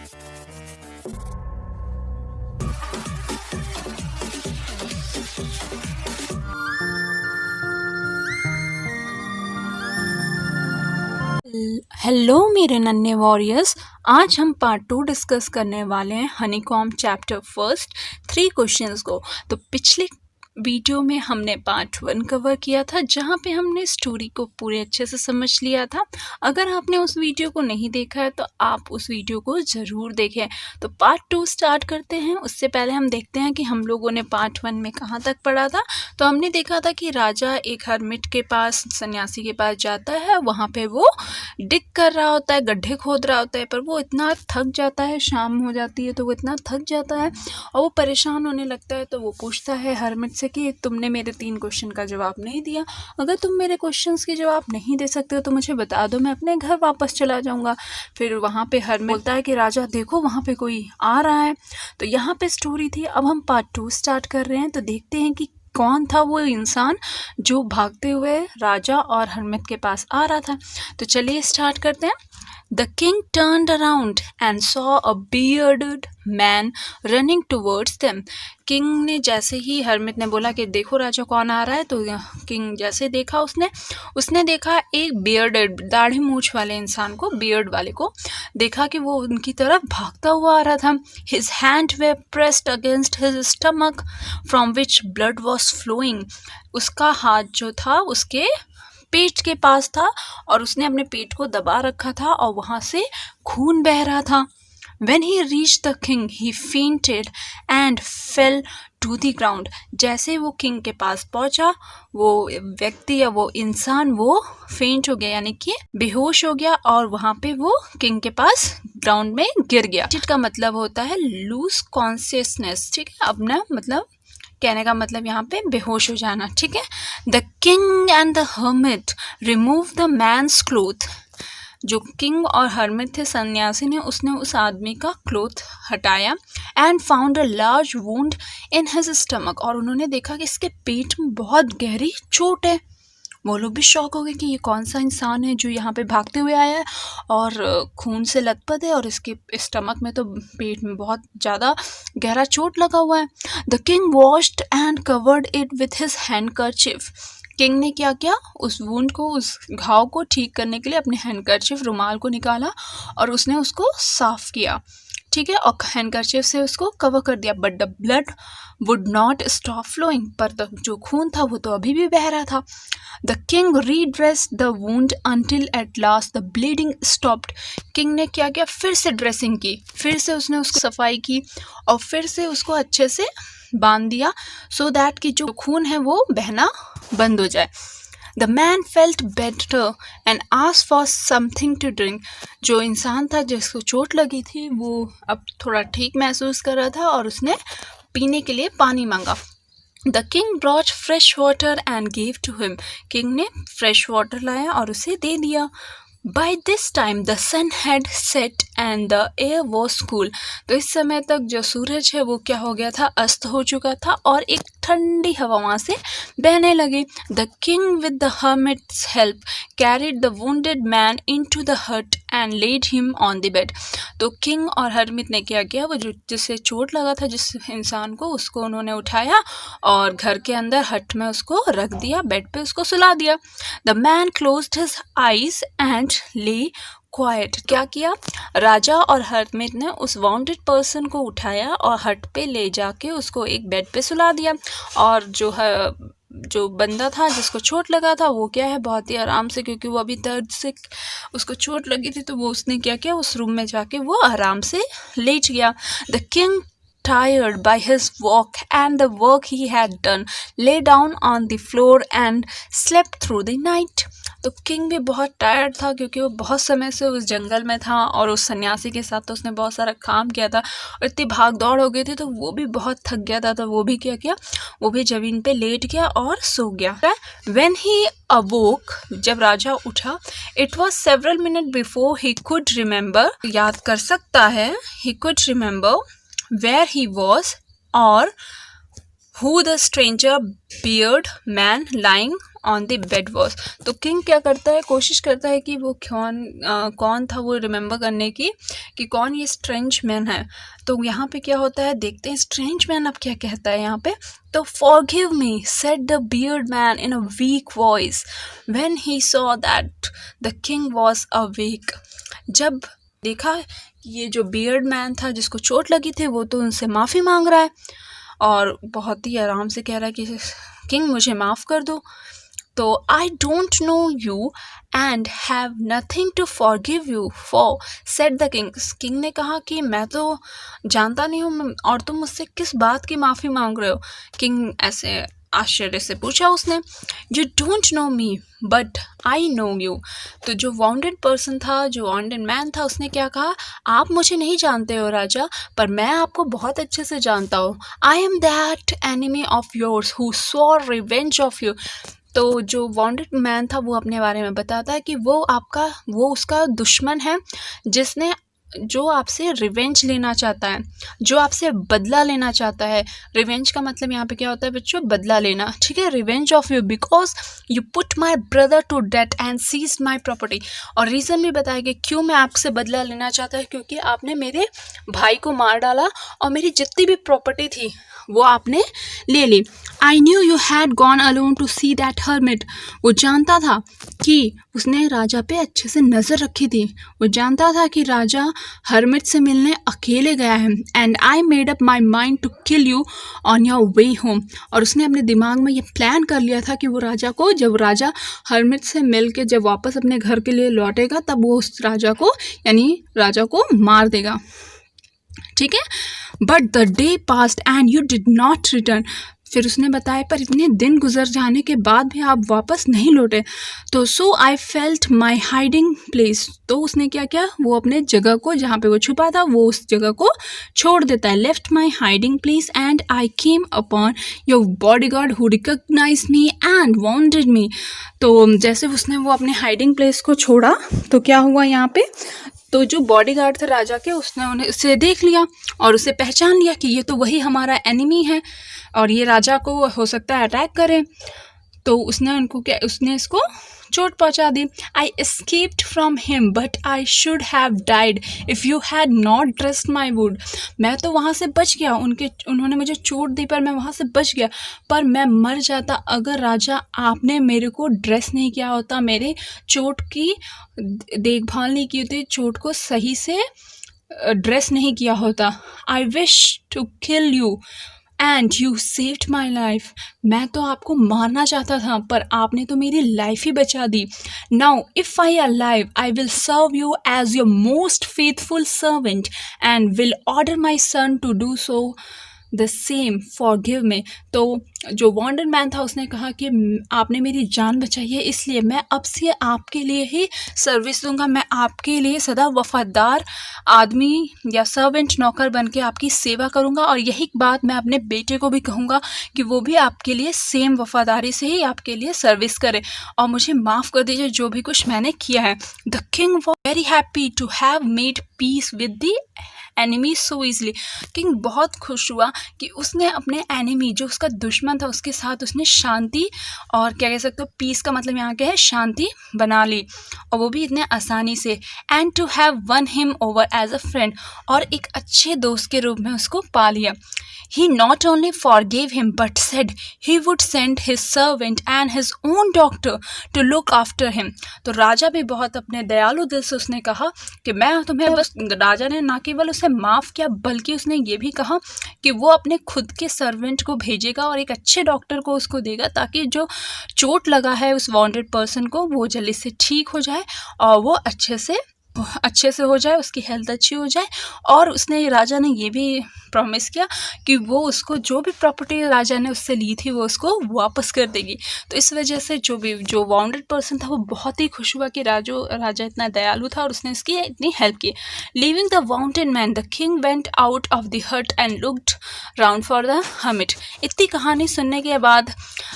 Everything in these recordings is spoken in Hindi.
हेलो मेरे नन्हे वॉरियर्स, आज हम पार्ट 2 डिस्कस करने वाले हैं हनीकॉम्ब चैप्टर फर्स्ट 3 क्वेश्चंस को। तो पिछले वीडियो में हमने पार्ट 1 कवर किया था, जहाँ पे हमने स्टोरी को पूरे अच्छे से समझ लिया था। अगर आपने उस वीडियो को नहीं देखा है तो आप उस वीडियो को ज़रूर देखें। तो पार्ट 2 स्टार्ट करते हैं। उससे पहले हम देखते हैं कि हम लोगों ने पार्ट 1 में कहाँ तक पढ़ा था। तो हमने देखा था कि राजा एक हर्मिट के पास, सन्यासी के पास जाता है। वहाँ पे वो डिग कर रहा होता है, गड्ढे खोद रहा होता है, पर वो इतना थक जाता है, शाम हो जाती है तो वो इतना थक जाता है और वो परेशान होने लगता है। तो वो पूछता है हर्मिट से कि तुमने मेरे 3 क्वेश्चन का जवाब नहीं दिया। अगर तुम मेरे क्वेश्चंस के जवाब नहीं दे सकते हो तो मुझे बता दो, मैं अपने घर वापस चला जाऊँगा। फिर वहाँ पे हर्मिट बोलता है कि राजा देखो वहाँ पे कोई आ रहा है। तो यहाँ पे स्टोरी थी। अब हम पार्ट 2 स्टार्ट कर रहे हैं। तो देखते हैं कि कौन था वो इंसान जो भागते हुए राजा और हर्मिट के पास आ रहा था। तो चलिए स्टार्ट करते हैं। The king turned around and saw a bearded man running towards them. King ने जैसे ही हर्मिट ने बोला कि देखो राजा कौन आ रहा है, तो किंग जैसे देखा उसने देखा एक बियर्डेड, दाढ़ी मूछ वाले इंसान को, बियर्ड वाले को देखा कि वो उनकी तरफ भागता हुआ आ रहा था। His hand were pressed against his stomach from which blood was flowing. उसका हाथ जो था उसके पेट के पास था और उसने अपने पेट को दबा रखा था और वहाँ से खून बह रहा था। When he reached the king, he fainted and fell to the ground. जैसे वो किंग के पास पहुंचा, वो व्यक्ति या वो इंसान वो फेंट हो गया, यानी कि बेहोश हो गया और वहाँ पे वो किंग के पास ग्राउंड में गिर गया। जिसका मतलब होता है लूज कॉन्शियसनेस, ठीक है। अब ना मतलब कहने का मतलब यहाँ पे बेहोश हो जाना, ठीक है। The king and the hermit remove the man's cloth. जो किंग और हर्मिट थे, सन्यासी ने, उसने उस आदमी का क्लोथ हटाया and found a large wound in his stomach. और उन्होंने देखा कि इसके पेट में बहुत गहरी चोट है। वो लोग भी शॉक हो गए कि ये कौन सा इंसान है जो यहाँ पे भागते हुए आया है और खून से लथपथ है और इसके स्टमक में तो पेट में बहुत ज़्यादा गहरा चोट लगा हुआ है. The king washed and covered it with his handkerchief. King ने क्या किया, उस वुंड को, उस घाव को ठीक करने के लिए अपने हैंडकरचिफ, रुमाल को निकाला और उसने उसको साफ किया, ठीक है, और हैंडकरचिफ से उसको कवर कर दिया. But the blood would not stop flowing. पर जो खून था वो तो अभी भी बह रहा था. The king redressed the wound until at last the bleeding stopped. King ने क्या किया, फिर से ड्रेसिंग की, फिर से उसने उसको सफाई की और फिर से उसको अच्छे से बांध दिया सो दैट कि जो खून है वो बहना बंद हो जाए. The man felt better and asked for something to drink. जो इंसान था जिसको चोट लगी थी वो अब थोड़ा ठीक महसूस कर रहा था और उसने पीने के लिए पानी मांगा. The king brought fresh water and give to him. King ने फ्रेश वाटर लाया और उसे दे दिया. By this time the sun had set and the air was cool. तो इस समय तक जो सूरज है वो क्या हो गया था, अस्त हो चुका था और एक ठंडी हवा वहाँ से बहने लगी. The king with the hermit's help carried the wounded man into the hut and laid him on the bed. तो किंग और हर्मिट ने क्या किया, वो जो जिससे चोट लगा था जिस इंसान को, उसको उन्होंने उठाया और घर के अंदर हट में उसको रख दिया, बेड पे उसको सुला दिया. The man closed his eyes and lay quiet. क्या किया, राजा और हर्मिट ने उस वाउंडेड पर्सन को उठाया और हट पे ले जाके उसको एक बेड पे सुला दिया. और जो बंदा था जिसको चोट लगा था वो क्या है, बहुत ही आराम से, क्योंकि वो अभी दर्द से उसको चोट लगी थी, तो वो उसने क्या किया, उस रूम में जाके वो आराम से लेट गया. The king, tired by his walk and the work he had done, lay down on the floor and slept through the night. तो किंग भी बहुत टायर्ड था क्योंकि वो बहुत समय से उस जंगल में था और उस सन्यासी के साथ तो उसने बहुत सारा काम किया था और इतनी भाग दौड़ हो गई थी, तो वो भी बहुत थक गया था. तो वो भी क्या किया, वो भी जमीन पे लेट गया और सो गया. When he awoke, जब राजा उठा, it was several minutes before he could remember, याद कर सकता है, he could remember where he was or who the stranger beard man lying on the bed was. तो किंग क्या करता है, कोशिश करता है कि वो कौन था वो रिमेंबर करने की कि कौन ये स्ट्रेंज मैन है। तो यहाँ पे क्या होता है देखते हैं स्ट्रेंज मैन अब क्या कहता है यहाँ पे। तो forgive me said the beard man in a week voice when he saw that the king was awake. जब देखा कि ये जो बियर्ड मैन था जिसको चोट लगी थी वो तो उनसे माफ़ी मांग रहा है और बहुत ही आराम से कह रहा है कि किंग मुझे माफ़ कर दो। तो I don't know you and have nothing to forgive you for said the king. King ने कहा कि मैं तो जानता नहीं हूँ और तुम मुझसे किस बात की माफ़ी मांग रहे हो। किंग ऐसे आश्चर्य से पूछा उसने। You don't know me but I know you. तो जो वाउंडेड पर्सन था, जो वाउंडेड मैन था, उसने क्या कहा, आप मुझे नहीं जानते हो राजा, पर मैं आपको बहुत अच्छे से जानता हूँ। I am that enemy of yours who swore revenge of you. तो जो वाउंडेड मैन था वो अपने बारे में बताता है कि वो उसका दुश्मन है जिसने जो आपसे रिवेंज लेना चाहता है, जो आपसे बदला लेना चाहता है। रिवेंज का मतलब यहाँ पे क्या होता है बच्चों, बदला लेना, ठीक है। Revenge of you because you put my brother to death and seize my property. और रीज़न भी बताया कि क्यों मैं आपसे बदला लेना चाहता है, क्योंकि आपने मेरे भाई को मार डाला और मेरी जितनी भी प्रॉपर्टी थी वो आपने ले ली। I knew you had gone alone to see that hermit. वो जानता था कि उसने राजा पे अच्छे से नज़र रखी थी, वो जानता था कि राजा हर्मिट से मिलने अकेले गया है। And I made up my mind to kill you on your way home. और उसने अपने दिमाग में ये प्लान कर लिया था कि वो राजा को, जब राजा हर्मिट से मिल के जब वापस अपने घर के लिए लौटेगा तब वो उस राजा को, यानी राजा को मार देगा, ठीक है। But the day past and you did not return. फिर उसने बताया पर इतने दिन गुजर जाने के बाद भी आप वापस नहीं लौटे। तो so I felt my hiding place. तो उसने क्या किया, वो अपने जगह को जहाँ पे वो छुपा था वो उस जगह को छोड़ देता है। Left my hiding place and I came upon your body guard who recognise me and wanted me. तो जैसे उसने वो अपने हाइडिंग प्लेस को छोड़ा तो क्या हुआ यहाँ पे, तो जो बॉडीगार्ड थे राजा के उसने उन्हें उसे देख लिया और उसे पहचान लिया कि ये तो वही हमारा एनिमी है और ये राजा को हो सकता है अटैक करे। तो उसने इसको चोट पहुंचा दी। I escaped from him but I should have died if you had not dressed my wound. मैं तो वहाँ से बच गया, उन्होंने मुझे चोट दी पर मैं वहाँ से बच गया, पर मैं मर जाता अगर राजा आपने मेरे को ड्रेस नहीं किया होता, मेरे चोट की देखभाल नहीं की होती, चोट को सही से ड्रेस नहीं किया होता। I wish to kill you and you saved my life. मैं तो आपको मारना चाहता था पर आपने तो मेरी लाइफ ही बचा दी। Now if I are live I will serve you as your most faithful servant and will order my son to do so the same forgive me. तो जो वांटेड मैन था उसने कहा कि आपने मेरी जान बचाई है इसलिए मैं अब से आपके लिए ही सर्विस दूंगा, मैं आपके लिए सदा वफादार आदमी या सर्वेंट नौकर बन के आपकी सेवा करूंगा। और यही बात मैं अपने बेटे को भी कहूँगा कि वो भी आपके लिए सेम वफादारी से ही आपके लिए सर्विस करे और मुझे माफ़ कर दीजिए जो भी कुछ मैंने किया है। The king was very happy to have made peace with the enemy so easily. King बहुत खुश हुआ कि उसने अपने एनिमी जो उसका दुश्मन था उसके साथ उसने शांति और क्या कह सकते हो पीस का मतलब यहाँ क्या है, शांति बना ली और वो भी इतने आसानी से। And to have won him over as a friend, और एक अच्छे दोस्त के रूप में उसको पा लिया। He not only forgave him but said he would send his servant and his own doctor to look after him। तो राजा भी बहुत अपने दयालु दिल से उसने कहा कि मैं तुम्हें बस, राजा ने ना केवल उसे माफ़ किया बल्कि उसने ये भी कहा कि वो अपने खुद के सर्वेंट को भेजेगा और एक अच्छे डॉक्टर को उसको देगा ताकि जो चोट लगा है उस वांटेड पर्सन को वो जल्दी से ठीक हो जाए और वो अच्छे से हो जाए, उसकी हेल्थ अच्छी हो जाए। और राजा ने ये भी प्रॉमिस किया कि वो उसको जो भी प्रॉपर्टी राजा ने उससे ली थी वो उसको वापस कर देगी। तो इस वजह से जो वाउंडेड पर्सन था वो बहुत ही खुश हुआ कि राजा इतना दयालु था और उसने इसकी इतनी हेल्प की। Leaving the wounded man the king went out of the hut and looked round for the hermit. इतनी कहानी सुनने के बाद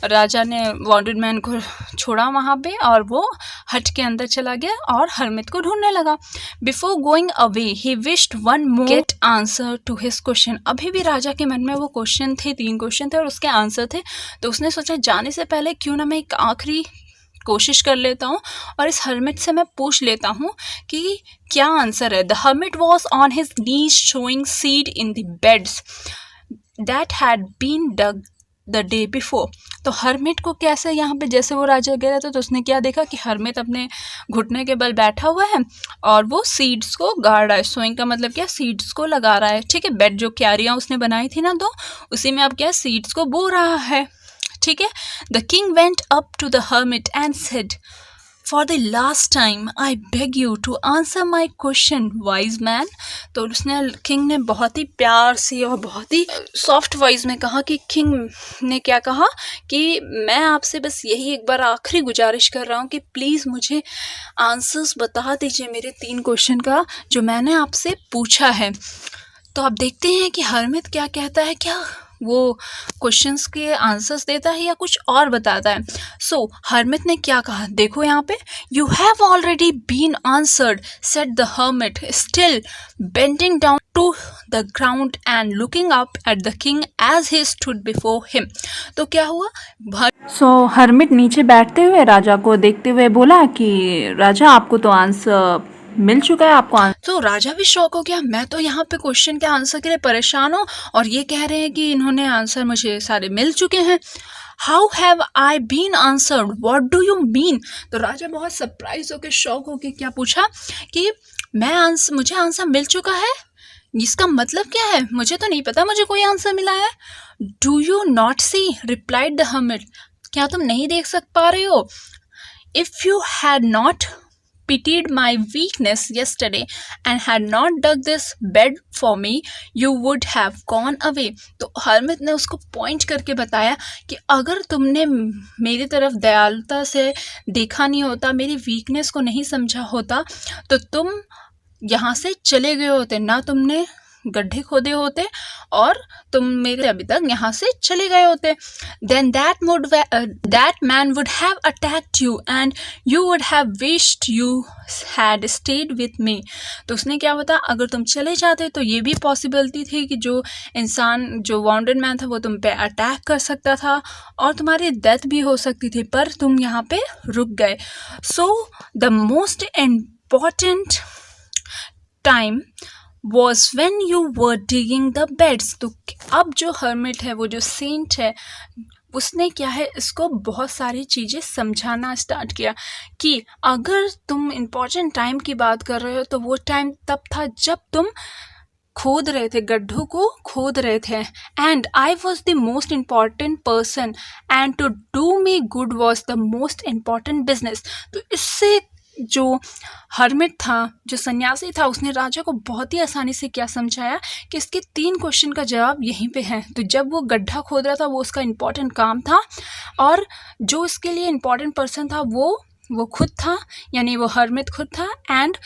राजा ने वाउंडेड मैन को छोड़ा वहाँ पे और वो हट के अंदर चला गया और हर्मिट को ढूंढने लगा। लगा। Before going away he wished one more get answer to his question. अभी भी राजा के मन में वो क्वेश्चन थे, 3 क्वेश्चन थे और उसके आंसर थे। तो उसने सोचा जाने से पहले क्यों ना मैं एक आखिरी कोशिश कर लेता हूँ और इस हर्मिट से मैं पूछ लेता हूँ कि क्या आंसर है। The hermit was on his knees sowing seed in the beds that had been dug the day before. तो हर्मिट को कैसे यहाँ पे, जैसे वो राजा गया था तो उसने क्या देखा कि हर्मिट अपने घुटने के बल बैठा हुआ है और वो सीड्स को गाड़ रहा है। सोइंग का मतलब क्या, सीड्स को लगा रहा है, ठीक है। बेड जो क्यारियाँ उसने बनाई थी ना, तो उसी में अब क्या सीड्स को बो रहा है, ठीक है। The king went up to the hermit and said, for the last time I beg you to answer my question wise man. तो उसने, किंग ने बहुत ही प्यार से और बहुत ही सॉफ्ट वॉइस में कहा कि किंग ने क्या कहा कि मैं आपसे बस यही एक बार आखिरी गुजारिश कर रहा हूँ कि प्लीज़ मुझे आंसर्स बता दीजिए मेरे 3 क्वेश्चन का जो मैंने आपसे पूछा है। तो अब देखते हैं कि हर्मिट क्या कहता है, क्या वो क्वेश्चंस के आंसर्स देता है या कुछ और बताता है। सो हर्मिट ने क्या कहा, देखो यहाँ पे, you have already been answered said the hermit still bending down to the ground and looking up at the king as he stood before him. तो क्या हुआ, सो हर्मिट नीचे बैठते हुए राजा को देखते हुए बोला कि राजा आपको तो आंसर मिल चुका है, आपको तो राजा भी शॉक हो गया। मैं तो यहाँ पे क्वेश्चन के आंसर के लिए परेशान हूँ और ये कह रहे हैं कि इन्होंने आंसर मुझे सारे मिल चुके हैं। How have I been answered, what do you mean. तो राजा बहुत सरप्राइज होके, शॉक होके क्या पूछा कि मुझे आंसर मिल चुका है, इसका मतलब क्या है, मुझे तो नहीं पता मुझे कोई आंसर मिला है। Do you not see, replied the hermit, क्या तुम नहीं देख पा रहे हो। If you had not pitied my weakness yesterday and had not dug this bed for me, you would have gone away। तो हर्मिट ने उसको पॉइंट करके बताया कि अगर तुमने मेरी तरफ दयालुता से देखा नहीं होता, मेरी वीकनेस को नहीं समझा होता, तो तुम यहाँ से चले गए होते, ना तुमने गड्ढे खोदे होते और तुम मेरे अभी तक यहाँ से चले गए होते। Then that man would have attacked you and you would have wished you had stayed with me। तो उसने क्या बताया, अगर तुम चले जाते तो ये भी पॉसिबिलिटी थी कि जो इंसान, जो वाउंडेड मैन था, वो तुम पे अटैक कर सकता था और तुम्हारी डेथ भी हो सकती थी, पर तुम यहाँ पे रुक गए। So the most important time was when you were digging the beds। तो अब जो हर्मिट है, वो जो सेंट है, उसने क्या है, इसको बहुत सारी चीज़ें समझाना स्टार्ट किया कि अगर तुम इम्पॉर्टेंट टाइम की बात कर रहे हो तो वो टाइम तब था जब तुम खोद रहे थे, गड्ढों को खोद रहे थे। And I was the most important person and to do me good was the most important business. तो इससे जो हर्मिट था, जो सन्यासी था, उसने राजा को बहुत ही आसानी से क्या समझाया कि इसके 3 क्वेश्चन का जवाब यहीं पे है। तो जब वो गड्ढा खोद रहा था वो उसका इम्पॉर्टेंट काम था और जो इसके लिए इम्पॉर्टेंट पर्सन था वो खुद था, यानी वो हर्मिट खुद था। एंड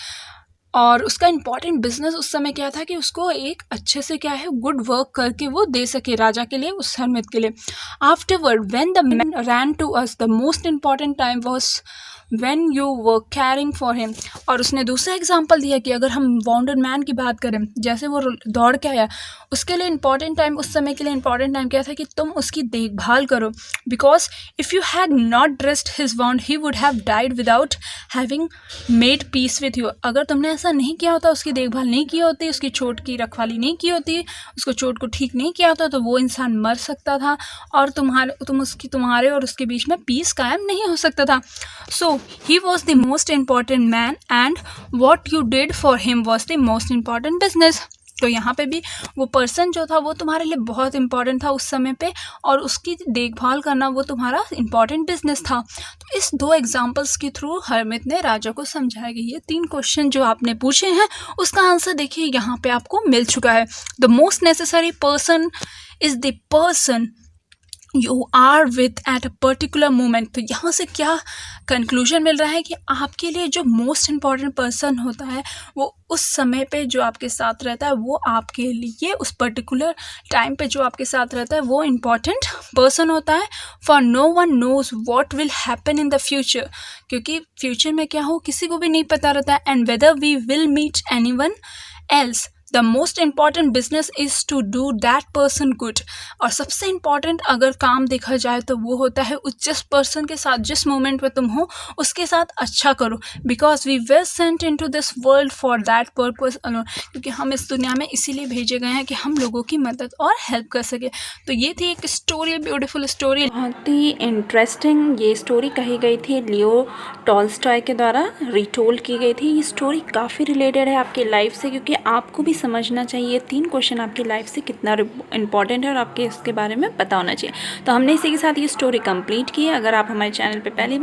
और उसका इम्पॉर्टेंट बिजनेस उस समय क्या था कि उसको एक अच्छे से क्या है, गुड वर्क करके वो दे सके राजा के लिए, उस हर्मिट के लिए। Afterward when the man ran to us, the most important time was when you were caring for him। और उसने दूसरा एग्जाम्पल दिया कि अगर हम वाउंडेड मैन की बात करें, जैसे वो दौड़ के आया, उसके लिए इम्पॉर्टेंट टाइम, उस समय के लिए इम्पॉर्टेंट टाइम क्या था कि तुम उसकी देखभाल करो। Because if you had not dressed his wound he would have died without having made peace with you. अगर तुमने ऐसा नहीं किया होता, उसकी देखभाल नहीं की होती, उसकी चोट की रखवाली नहीं की होती, उसको चोट को ठीक नहीं किया होता, तो वो इंसान मर सकता था और तुम्हारे और उसके बीच में पीस कायम नहीं हो सकता था। सो he was the most important man and what you did for him was the most important business। तो यहाँ पे भी वो पर्सन जो था वो तुम्हारे लिए बहुत इम्पॉर्टेंट था उस समय पे, और उसकी देखभाल करना वो तुम्हारा इम्पॉर्टेंट बिजनेस था। तो इस 2 एग्जाम्पल्स के थ्रू हर्मिट ने राजा को समझाया कि ये 3 क्वेश्चन जो आपने पूछे हैं उसका आंसर देखिए यहाँ पे आपको मिल चुका है। The most necessary person is the person you are with at a particular moment. तो यहाँ से क्या कंक्लूजन मिल रहा है कि आपके लिए जो मोस्ट इम्पॉर्टेंट पर्सन होता है वो उस समय पे जो आपके साथ रहता है, वो आपके लिए उस पर्टिकुलर टाइम पे जो आपके साथ रहता है वो इम्पॉर्टेंट पर्सन होता है। For no one knows what will happen in the future, क्योंकि फ्यूचर में क्या हो किसी को भी नहीं पता रहता है। And whether we will meet any one else, the most important business is to do that person good. और सबसे इम्पॉर्टेंट अगर काम देखा जाए तो वो होता है उस जिस पर्सन के साथ जिस मोमेंट में तुम हो उसके साथ अच्छा करो, because we were sent into this world for that purpose alone, क्योंकि हम इस दुनिया में इसीलिए भेजे गए हैं कि हम लोगों की मदद और हेल्प कर सके। तो ये थी एक स्टोरी, ब्यूटीफुल स्टोरी, बहुत ही इंटरेस्टिंग ये स्टोरी कही गई थी, लियो टॉल्स्टॉय के द्वारा रिटोल की गई थी। ये स्टोरी काफ़ी रिलेटेड है आपकी लाइफ से, क्योंकि आपको भी समझना चाहिए 3 क्वेश्चन आपकी लाइफ से कितना इंपॉर्टेंट है और आपके इसके बारे में पता होना चाहिए। तो हमने इसी के साथ ये स्टोरी कंप्लीट की है। अगर आप हमारे चैनल पे पहली बार